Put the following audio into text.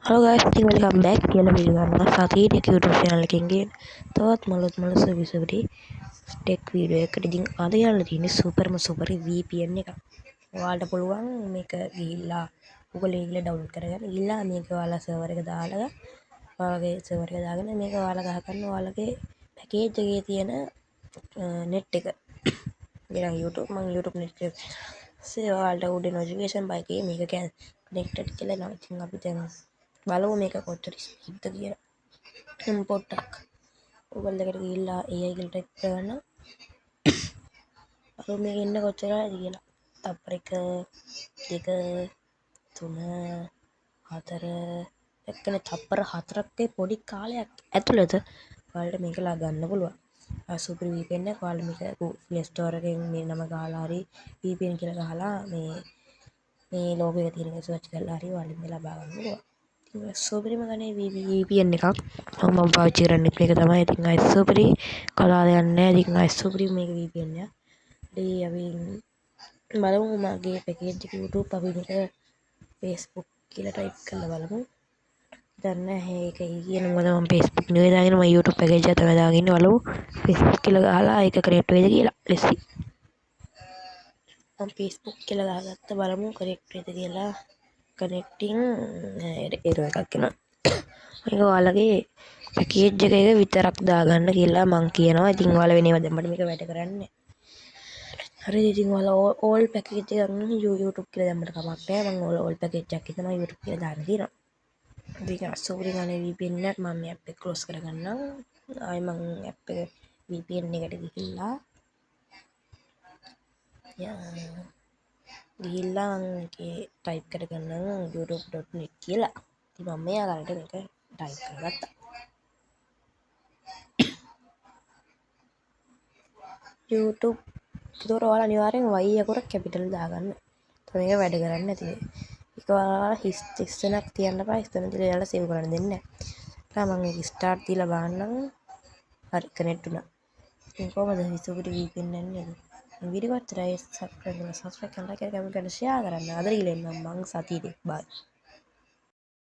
Halo guys, welcome back di video saat ini di YouTube channel එකකින් තවත් මොළොත් සුබි tech video එකකට ඉතින් අද යන්න තියෙන්නේ සුපර් VPN එකක්. ඔයාලට පුළුවන් මේක ගිහිල්ලා Google එකේ ඩවුන්ලෝඩ් කරගන්න. ගිහිල්ලා මේක ඔයාලා සර්වර් එක දාලා ඔයාලගේ සර්වර් එක දාගෙන මේක ඔයාලා ගහගන්න ඔයාලගේ පැකේජ් එකේ තියෙන net එක. ඉතින් YouTube net එක. ඔයාලට උඩ notification බයි එකේ මේක connected කියලා එනවා. ඉතින් අපි දැන් බලමු මේක කොච්චර ස්පීඩ්ද කියලා. පොඩ්ඩක් Google එකට ගිහිල්ලා AI කියලා ටයිප් කරගන්න. බලමු මේක ඉන්න කොච්චරද කියලා. තප්පර 1 2 3 4 එක්කනේ තප්පර 4ක පොඩි කාලයක් ඇතුළත ඔයාලට මේක ලා ගන්න පුළුවන්. සුපර් VPN එක ඔයාලා මේක Play Store එකෙන් මේ නම ගහලා හරි VPN කියලා ගහලා මේ ලෝගෝ එක තියෙන එක සර්ච් කරලා හරි ඔයාලා මේක ලබා ගන්න පුළුවන්. සුපරිම ගණේ VPN එකක් මම පාවිච්චි කරන්නේ මේක තමයි. ඉතින් අය සුපරි කලාව යන්නේ. ඉතින් අය සුපරි මේක VPN එක. ඉතින් අපි බලමු මගේ පැකේජ් එක YouTube අපි මේක Facebook කියලා ටයිප් කරලා බලමු. දන්නේ නැහැ ඒක කියන මොකද මම Facebook නෙවෙයි දාගෙන මම YouTube පැකේජ් එක තමයි දාගෙන ඉන්නේ. බලමු Facebook කියලා ගහලා ඒක කනෙක්ට් වෙයිද කියලා. let's see. මම Facebook කියලා දාගත්ත බලමු කනෙක්ට් වෙයිද කියලා. කනෙක්ටිං එරර් එකක් එනවා. මේක ඔයාලගේ පැකේජ් එක විතරක් දාගන්න කියලා මං කියනවා. ඉතින් ඔයාලා වෙනේව දැම්මට මේක වැඩ කරන්නේ. හරි ඉතින් ඔයාලා ඕල් පැකේජ් එක ගන්න YouTube කියලා දැම්මට කමක් නැහැ. මම ඕල් පැකේජ් එකක් තමයි YouTube කියලා දාන්න තියෙනවා. ඉතින් සෝරි ගානේ VPN එක මම මේ app එක ක්ලෝස් කරගන්නම්. ආයි මම app එක VPN එකට ගිහිල්ලා ගිහිල්ලා මේකේ ටයිප් කරගන්නම් youtube.net කියලා. ඉතින් මම මේ ආකාරයට මේක ටයිප් කරගත්තා. YouTube ඒතකොට ඔයාලා අනිවාර්යෙන් y අකුර කැපිටල් දාගන්න. මේක වැඩ කරන්නේ නැති වෙයි. ඒක ඔයාලා හිස් දෙකක් තියන්න බෑ. හිස්තන තියලා ඔයාලා සේව් කරන්න දෙන්නේ නැහැ. මම ඒක ස්ටාර්ට් තියලා බලන්නම්. හරි කනෙක්ට් වුණා. ඉතින් කොහමද සුපිරි VPN යන්නේ? වීඩියෝ එකත් සබ්ස්ක්‍රයිබ් කරලා like කරලා කමෙන්ට් කරලා ෂෙයා කරන්න. අද ඊළඟ මම සතියේ බයි.